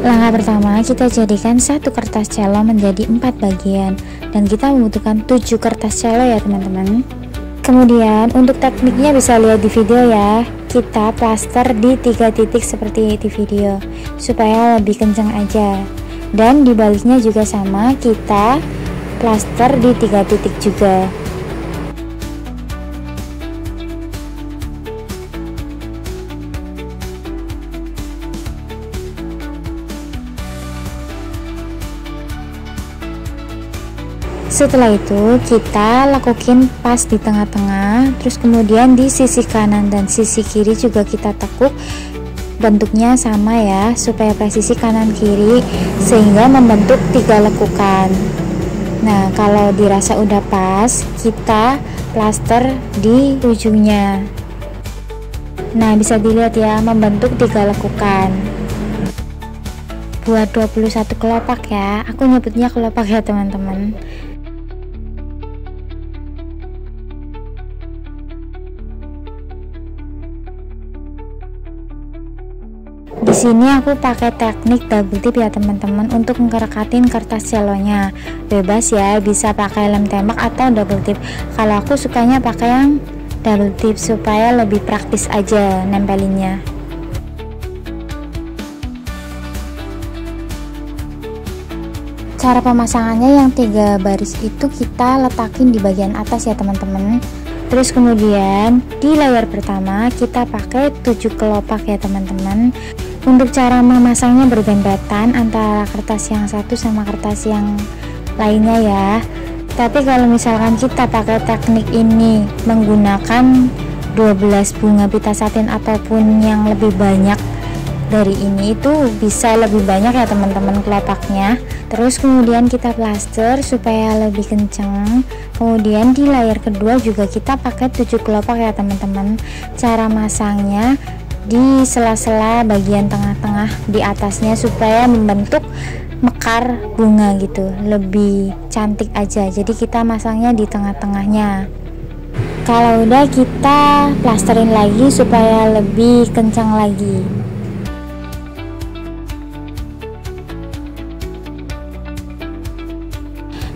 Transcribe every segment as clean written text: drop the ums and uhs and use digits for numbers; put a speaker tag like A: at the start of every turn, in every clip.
A: Langkah pertama, kita jadikan satu kertas cello menjadi 4 bagian dan kita membutuhkan 7 kertas cello ya teman-teman. Kemudian untuk tekniknya bisa lihat di video ya. Kita plaster di 3 titik seperti di video supaya lebih kencang aja. Dan dibaliknya juga sama, kita plaster di 3 titik juga. Setelah itu kita lakukan pas di tengah-tengah, terus kemudian di sisi kanan dan sisi kiri juga kita tekuk. Bentuknya sama ya, supaya presisi kanan kiri sehingga membentuk 3 lekukan. Nah, kalau dirasa udah pas, kita plaster di ujungnya. Nah, bisa dilihat ya, membentuk 3 lekukan. Buat 21 kelopak ya, aku nyebutnya kelopak ya teman-teman. Di sini aku pakai teknik double tip ya teman-teman untuk ngerekatin kertas celonya. Bebas ya, bisa pakai lem tembak atau double tip. Kalau aku sukanya pakai yang double tip supaya lebih praktis aja nempelinnya. Cara pemasangannya yang 3 baris itu kita letakin di bagian atas ya teman-teman. Terus kemudian di layar pertama kita pakai 7 kelopak ya teman-teman. Untuk cara memasangnya berdempetan antara kertas yang satu sama kertas yang lainnya ya. Tapi kalau misalkan kita pakai teknik ini menggunakan 12 bunga pita satin ataupun yang lebih banyak dari ini, itu bisa lebih banyak ya teman-teman kelopaknya. Terus kemudian kita plaster supaya lebih kencang. Kemudian di layar kedua juga kita pakai 7 kelopak ya teman-teman. Cara masangnya di sela-sela bagian tengah-tengah di atasnya supaya membentuk mekar bunga gitu, lebih cantik aja. Jadi kita masangnya di tengah-tengahnya. Kalau udah kita plasterin lagi supaya lebih kencang lagi.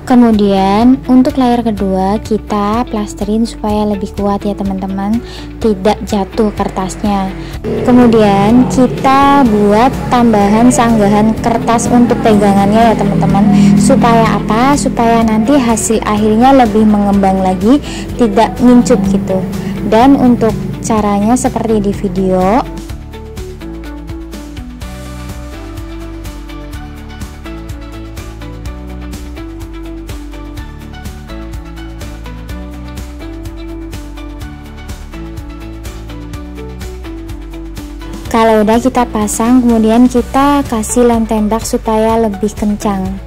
A: Kemudian untuk layar kedua kita plasterin supaya lebih kuat ya teman-teman, tidak jatuh kertasnya. Kemudian kita buat tambahan sanggahan kertas untuk pegangannya ya teman-teman. Supaya apa? Supaya nanti hasil akhirnya lebih mengembang lagi, tidak ngincup gitu. Dan untuk caranya seperti di video. Kalau udah kita pasang, kemudian kita kasih lem tembak supaya lebih kencang.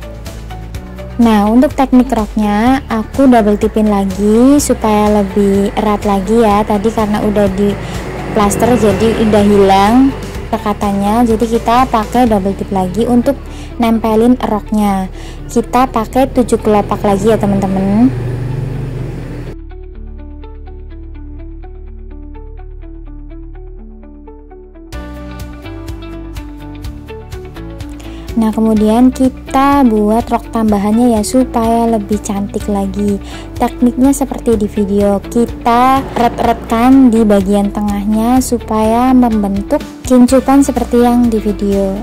A: Nah, untuk teknik roknya aku double tipin lagi supaya lebih erat lagi ya. Tadi karena udah di plaster jadi udah hilang rekatanya, jadi kita pakai double tip lagi untuk nempelin roknya. Kita pakai 7 kelopak lagi ya teman-teman. Nah, kemudian kita buat rok tambahannya ya supaya lebih cantik lagi. Tekniknya seperti di video, kita eret-eretkan di bagian tengahnya supaya membentuk kincupan seperti yang di video.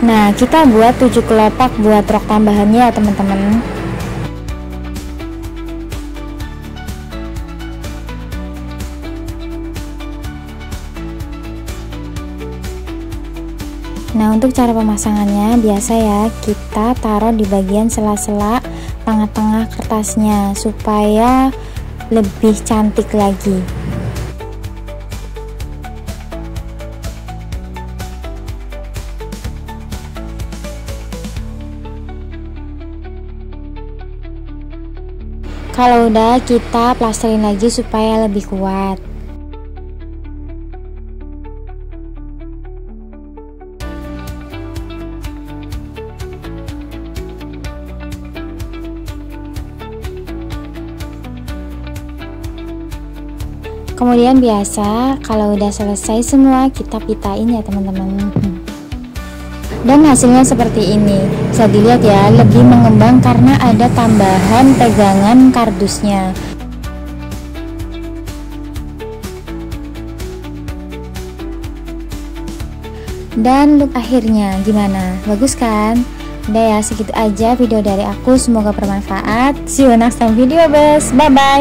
A: Nah, kita buat 7 kelopak buat rok tambahannya ya teman-teman. Nah, untuk cara pemasangannya biasa ya, kita taruh di bagian sela-sela tengah-tengah kertasnya supaya lebih cantik lagi. Kalau udah, kita plasterin lagi supaya lebih kuat. Kemudian biasa kalau udah selesai semua kita pitain ya teman-teman. Dan hasilnya seperti ini. Bisa dilihat ya, lebih mengembang karena ada tambahan pegangan kardusnya. Dan look akhirnya gimana? Bagus kan? Udah ya, segitu aja video dari aku. Semoga bermanfaat. See you next time video, bes. Bye bye.